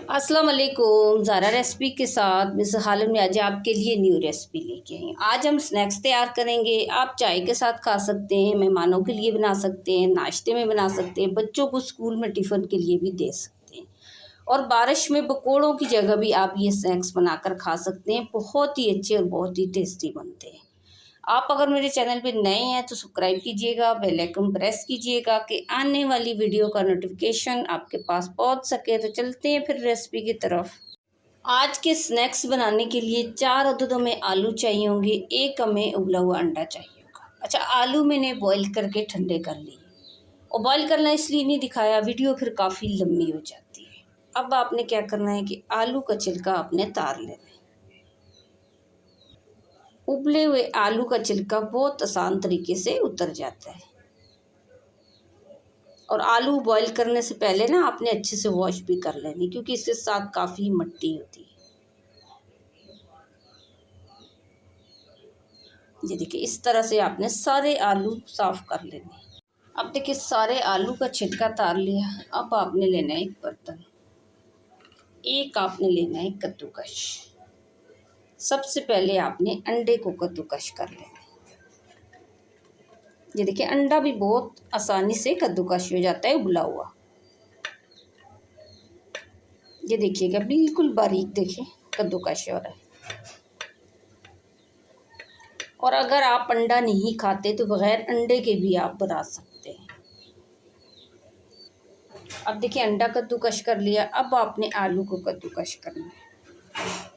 अस्सलाम वालेकुम। ज़ारा रेसिपी के साथ मिस हालिम ने आज आपके लिए न्यू रेसिपी लेके आई। आज हम स्नैक्स तैयार करेंगे। आप चाय के साथ खा सकते हैं, मेहमानों के लिए बना सकते हैं, नाश्ते में बना सकते हैं, बच्चों को स्कूल में टिफ़िन के लिए भी दे सकते हैं। और बारिश में पकोड़ों की जगह भी आप ये स्नैक्स बनाकर खा सकते हैं। बहुत ही अच्छे और बहुत ही टेस्टी बनते हैं। आप अगर मेरे चैनल पे नए हैं तो सब्सक्राइब कीजिएगा, बेल आइकन प्रेस कीजिएगा कि आने वाली वीडियो का नोटिफिकेशन आपके पास पहुंच सके। तो चलते हैं फिर रेसिपी की तरफ। आज के स्नैक्स बनाने के लिए 4 अददों में आलू चाहिए होंगे, एक हमें उबला हुआ अंडा चाहिए होगा। अच्छा, आलू मैंने बॉईल करके ठंडे कर लिए और बॉईल करना इसलिए नहीं दिखाया, वीडियो फिर काफ़ी लंबी हो जाती है। अब आपने क्या करना है कि आलू का छिलका आपने तार लेना है। उबले हुए आलू का छिलका बहुत आसान तरीके से उतर जाता है। और आलू बॉईल करने से पहले ना आपने अच्छे से वॉश भी कर लेनी, क्योंकि इसके साथ काफ़ी मिट्टी होती है। ये देखिए, इस तरह से आपने सारे आलू साफ़ कर लेने। अब देखिए, सारे आलू का छिलका तार लिया। अब आपने लेना है एक बर्तन, एक आपने लेना है कद्दूकश। सबसे पहले आपने अंडे को कद्दूकश कर लेना है। ये देखिए, अंडा भी बहुत आसानी से कद्दूकश हो जाता है उबला हुआ। ये देखिएगा, बिल्कुल बारीक देखिए कद्दूकश हो रहा है। और अगर आप अंडा नहीं खाते तो बग़ैर अंडे के भी आप बना सकते हैं। अब देखिए, अंडा कद्दूकश कर लिया। अब आपने आलू को कद्दूकश करना है।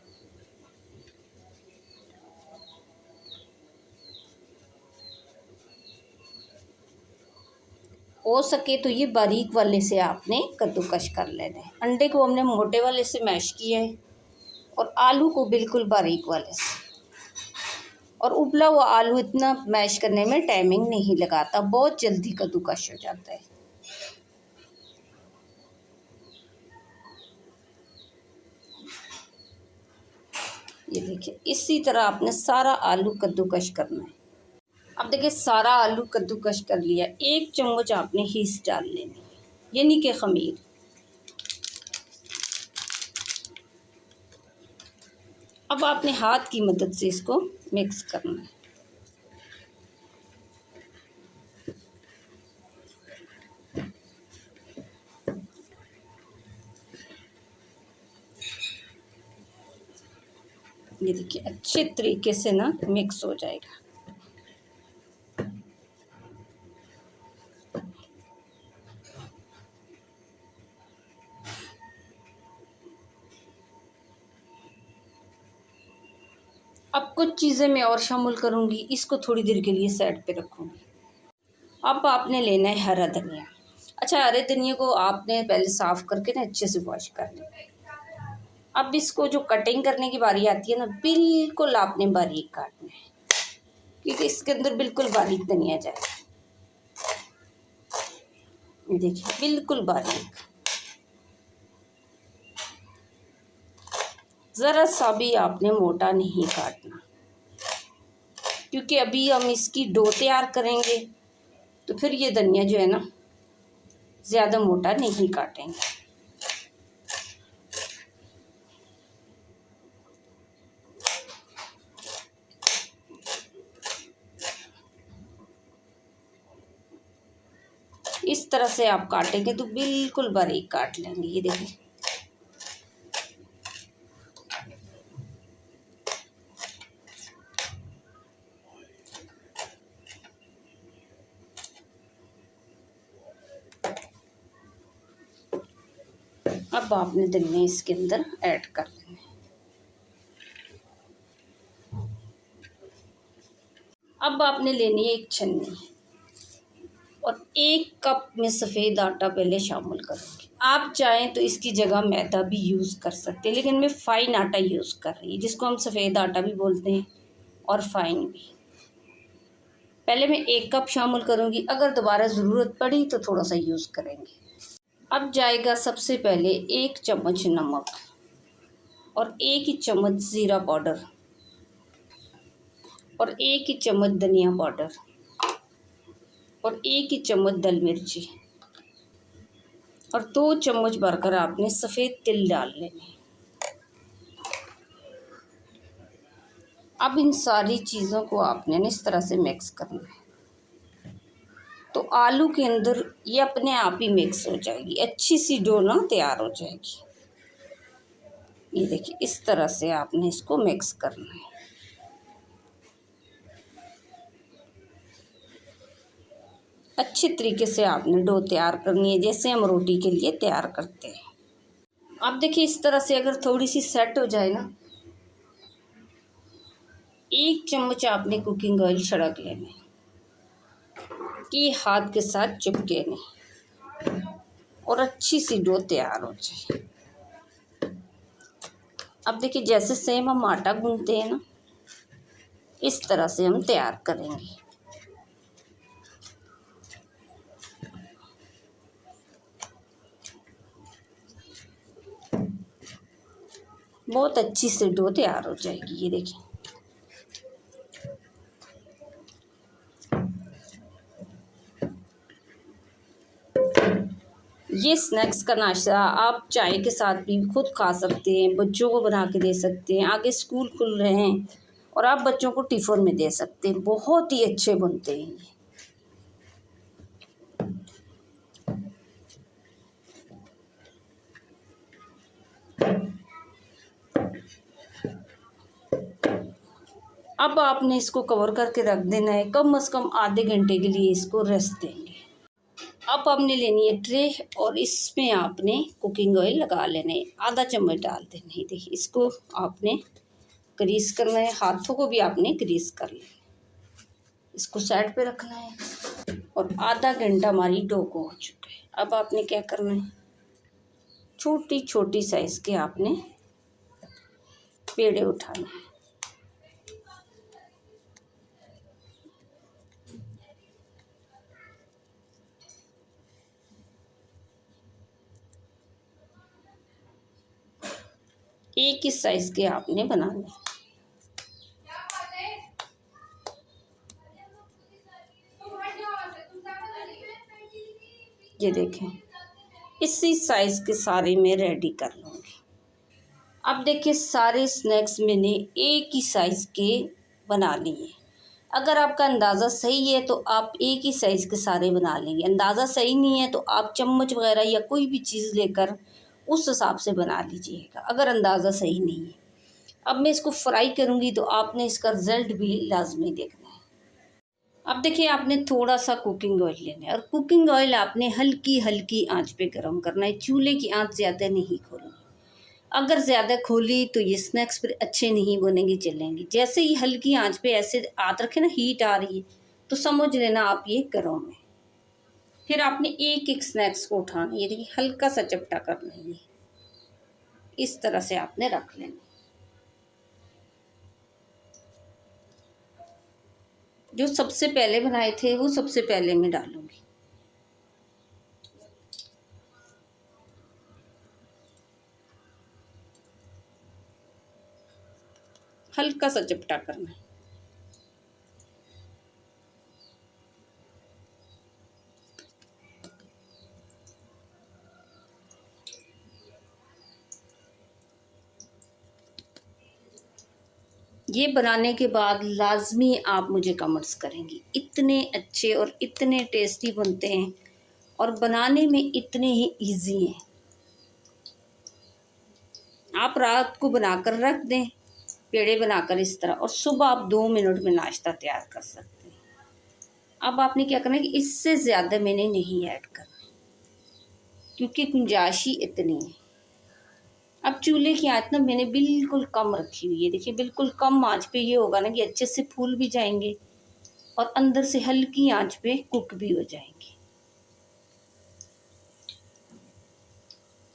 हो सके तो ये बारीक वाले से आपने कद्दूकश कर लेना है। अंडे को हमने मोटे वाले से मैश किया है और आलू को बिल्कुल बारीक वाले से। और उबला हुआ आलू इतना मैश करने में टाइमिंग नहीं लगाता, बहुत जल्दी कद्दूकश हो जाता है। ये देखिए, इसी तरह आपने सारा आलू कद्दूकश करना है। अब देखिए, सारा आलू कद्दूकश कर लिया। 1 चम्मच आपने हींग डाल लेनी, यानी कि खमीर। अब आपने हाथ की मदद से इसको मिक्स करना है। ये देखिए, अच्छे तरीके से ना मिक्स हो जाएगा। अब कुछ चीज़ें मैं और शामिल करूँगी, इसको थोड़ी देर के लिए साइड पे रखूँगी। अब आपने लेना है हरा धनिया। अच्छा, हरे धनिया को आपने पहले साफ़ करके ना अच्छे से वॉश कर लेना है। अब इसको जो कटिंग करने की बारी आती है ना, बिल्कुल आपने बारीक काटना है, क्योंकि इसके अंदर बिल्कुल बारीक धनिया जाए। देखिए, बिल्कुल बारीक, ज़रा सा भी आपने मोटा नहीं काटना, क्योंकि अभी हम इसकी डो तैयार करेंगे तो फिर ये धनिया जो है ना ज़्यादा मोटा नहीं काटेंगे। इस तरह से आप काटेंगे तो बिल्कुल बारीक काट लेंगे। ये देखिए, अब आपने धनिया इसके अंदर ऐड कर लेना है। अब आपने लेनी है एक छन्नी और 1 कप में सफ़ेद आटा पहले शामिल करूँगी। आप चाहें तो इसकी जगह मैदा भी यूज़ कर सकते हैं, लेकिन मैं फ़ाइन आटा यूज़ कर रही हूँ, जिसको हम सफ़ेद आटा भी बोलते हैं और फ़ाइन भी। पहले मैं 1 कप शामिल करूँगी, अगर दोबारा ज़रूरत पड़ी तो थोड़ा सा यूज़ करेंगे। अब जाएगा सबसे पहले 1 चम्मच नमक और 1 ही चम्मच ज़ीरा पाउडर और 1 ही चम्मच धनिया पाउडर और 1 ही चम्मच दल मिर्ची और 2 चम्मच भरकर आपने सफ़ेद तिल डाल लेने। अब इन सारी चीज़ों को आपने इस तरह से मिक्स करना है, तो आलू के अंदर ये अपने आप ही मिक्स हो जाएगी, अच्छी सी डो ना तैयार हो जाएगी। ये देखिए इस तरह से आपने इसको मिक्स करना है। अच्छी तरीके से आपने डो तैयार करनी है, जैसे हम रोटी के लिए तैयार करते हैं। अब देखिए इस तरह से अगर थोड़ी सी सेट हो जाए ना, 1 चम्मच आपने कुकिंग ऑयल छिड़क लेना है कि हाथ के साथ चिपके नहीं और अच्छी सी डो तैयार हो जाए। अब देखिए जैसे सेम हम आटा गूंथते हैं ना, इस तरह से हम तैयार करेंगे। बहुत अच्छी सी डो तैयार हो जाएगी। ये देखिए ये स्नैक्स का नाश्ता आप चाय के साथ भी खुद खा सकते हैं, बच्चों को बना के दे सकते हैं। आगे स्कूल खुल रहे हैं और आप बच्चों को टिफ़िन में दे सकते हैं, बहुत ही अच्छे बनते हैं ये। अब आपने इसको कवर करके रख देना है, कम से कम आधे घंटे के लिए इसको रेस्ट देंगे। अब आपने लेनी है ट्रे और इसमें आपने कुकिंग ऑयल लगा लेना है, आधा चम्मच डाल देना है। देखिए इसको आपने ग्रीस करना है, हाथों को भी आपने ग्रीस कर लेना है। इसको साइड पे रखना है और आधा घंटा हमारी डो को हो चुका है। अब आपने क्या करना है, छोटी छोटी साइज़ के आपने पेड़े उठाने हैं। एक ही साइज़ के आपने बनाने हैं। ये देखें इसी साइज़ के सारे मैं रेडी कर लूँगी। अब देखिए सारे स्नैक्स मैंने एक ही साइज़ के बना लिए। अगर आपका अंदाज़ा सही है तो आप एक ही साइज़ के सारे बना लेंगे, अंदाज़ा सही नहीं है तो आप चम्मच वगैरह या कोई भी चीज़ लेकर उस हिसाब से बना लीजिएगा, अगर अंदाज़ा सही नहीं है। अब मैं इसको फ्राई करूँगी तो आपने इसका रिज़ल्ट भी लाजमी देखना है। अब देखिए आपने थोड़ा सा कुकिंग ऑयल लेना है और कुकिंग ऑयल आपने हल्की हल्की आंच पे गर्म करना है, चूल्हे की आंच ज़्यादा नहीं खोलनी। अगर ज़्यादा खोली तो ये स्नैक्स फिर अच्छे नहीं बनेंगे, चलेंगे। जैसे ही हल्की आंच पे ऐसे हाथ रखे ना, हीट आ रही है तो समझ लेना आप ये गर्म है। फिर आपने एक एक स्नैक्स को उठाना, ये देखिए हल्का सा चपटा करना है, ये इस तरह से आपने रख लेना। जो सबसे पहले बनाए थे वो सबसे पहले मैं डालूंगी। हल्का सा चपटा करना है। ये बनाने के बाद लाजमी आप मुझे कमेंट्स करेंगी, इतने अच्छे और इतने टेस्टी बनते हैं और बनाने में इतने ही इजी हैं। आप रात को बनाकर रख दें, पेड़े बनाकर इस तरह, और सुबह आप 2 मिनट में नाश्ता तैयार कर सकते हैं। अब आपने क्या करना है कि इससे ज़्यादा मैंने नहीं ऐड करना क्योंकि गुंजाइश ही इतनी है। अब चूल्हे की आंच ना मैंने बिल्कुल कम रखी हुई है। देखिए बिल्कुल कम आंच पे ये होगा ना कि अच्छे से फूल भी जाएंगे और अंदर से हल्की आंच पे कुक भी हो जाएंगे।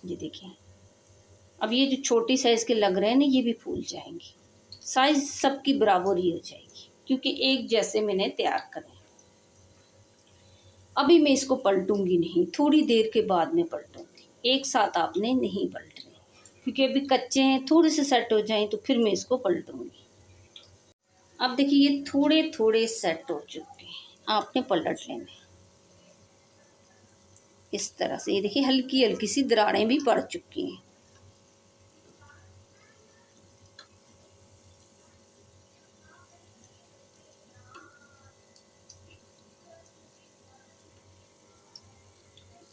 ये देखिए अब ये जो छोटी साइज़ के लग रहे हैं ना, ये भी फूल जाएंगे, साइज़ सबकी बराबरी हो जाएगी क्योंकि एक जैसे मैंने तैयार करे। अभी मैं इसको पलटूंगी नहीं, थोड़ी देर के बाद में पलटूंगी, एक साथ आपने नहीं पलटने क्योंकि अभी कच्चे हैं, थोड़े से सेट हो जाएं तो फिर मैं इसको पलटूंगी। अब देखिए ये थोड़े थोड़े सेट हो चुके हैं, आपने पलट लेना है। इस तरह से ये देखिए हल्की हल्की सी दरारें भी पड़ चुकी हैं।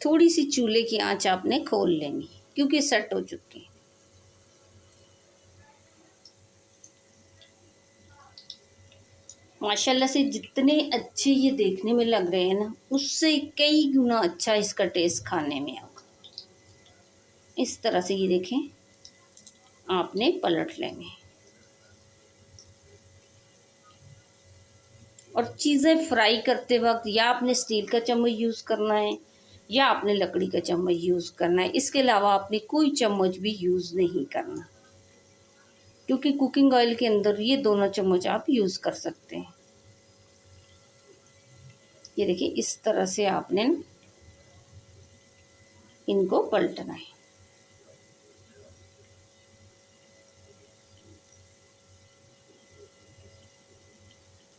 थोड़ी सी चूल्हे की आंच आपने खोल लेनी क्योंकि सेट हो चुके हैं। माशाल्लाह से जितने अच्छे ये देखने में लग रहे हैं ना, उससे कई गुना अच्छा इसका टेस्ट खाने में होगा। इस तरह से ये देखें, आपने पलट लेंगे और चीज़ें फ्राई करते वक्त या आपने स्टील का चम्मच यूज़ करना है या आपने लकड़ी का चम्मच यूज़ करना है। इसके अलावा आपने कोई चम्मच भी यूज़ नहीं करना, क्योंकि कुकिंग ऑयल के अंदर ये दोनों चम्मच आप यूज़ कर सकते हैं। ये देखिए इस तरह से आपने इनको पलटना है।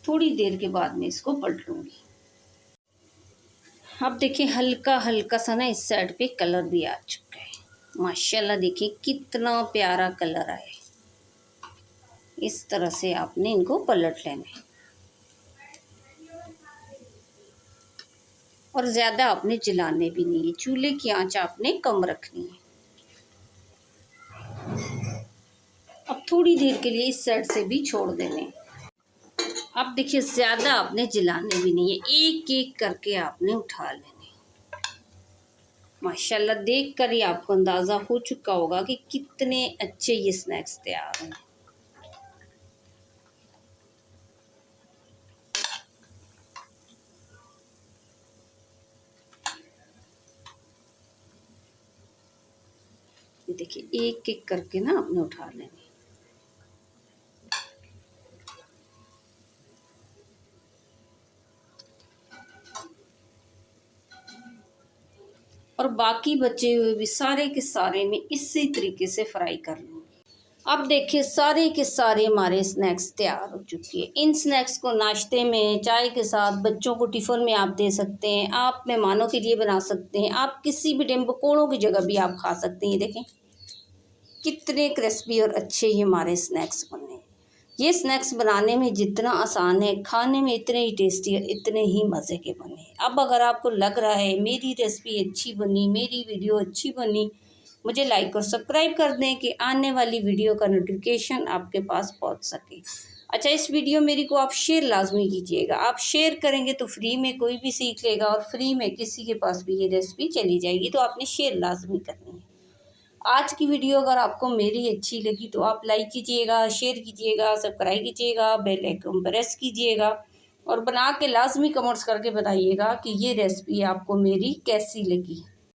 थोड़ी देर के बाद मैं इसको पलटूंगी। अब देखिए हल्का हल्का सा ना इस साइड पे कलर भी आ चुका है। माशाल्लाह देखिए कितना प्यारा कलर आया। इस तरह से आपने इनको पलट लेना है और ज़्यादा आपने जलाने भी नहीं है। चूल्हे की आंच आपने कम रखनी है। अब थोड़ी देर के लिए इस साइड से भी छोड़ देने। अब देखिए ज़्यादा आपने जलाने भी नहीं है, एक एक करके आपने उठा लेने। माशाल्लाह देख कर ही आपको अंदाज़ा हो चुका होगा कि कितने अच्छे ये स्नैक्स तैयार हैं। देखिए एक एक करके ना आपने उठा लेने। और बाकी बचे हुए भी सारे के सारे में इसी तरीके से फ्राई कर लूँगी। अब देखिए सारे के सारे हमारे स्नैक्स तैयार हो चुके हैं। इन स्नैक्स को नाश्ते में, चाय के साथ, बच्चों को टिफ़िन में आप दे सकते हैं, आप मेहमानों के लिए बना सकते हैं, आप किसी भी टाइम पकौड़ों की जगह भी आप खा सकते हैं। ये देखें कितने क्रिस्पी और अच्छे ये हमारे स्नैक्स बने हैं। ये स्नैक्स बनाने में जितना आसान है, खाने में इतने ही टेस्टी और इतने ही मज़े के बने। अब अगर आपको लग रहा है मेरी रेसिपी अच्छी बनी, मेरी वीडियो अच्छी बनी, मुझे लाइक और सब्सक्राइब कर दें कि आने वाली वीडियो का नोटिफिकेशन आपके पास पहुंच सके। अच्छा इस वीडियो मेरी को आप शेयर लाजमी कीजिएगा। आप शेयर करेंगे तो फ्री में कोई भी सीख लेगा और फ्री में किसी के पास भी ये रेसिपी चली जाएगी, तो आपने शेयर लाजमी करनी है। आज की वीडियो अगर आपको मेरी अच्छी लगी तो आप लाइक कीजिएगा, शेयर कीजिएगा, सब्सक्राइब कीजिएगा, बेल आइकन प्रेस कीजिएगा और बना के लाजमी कमेंट्स करके बताइएगा कि ये रेसिपी आपको मेरी कैसी लगी।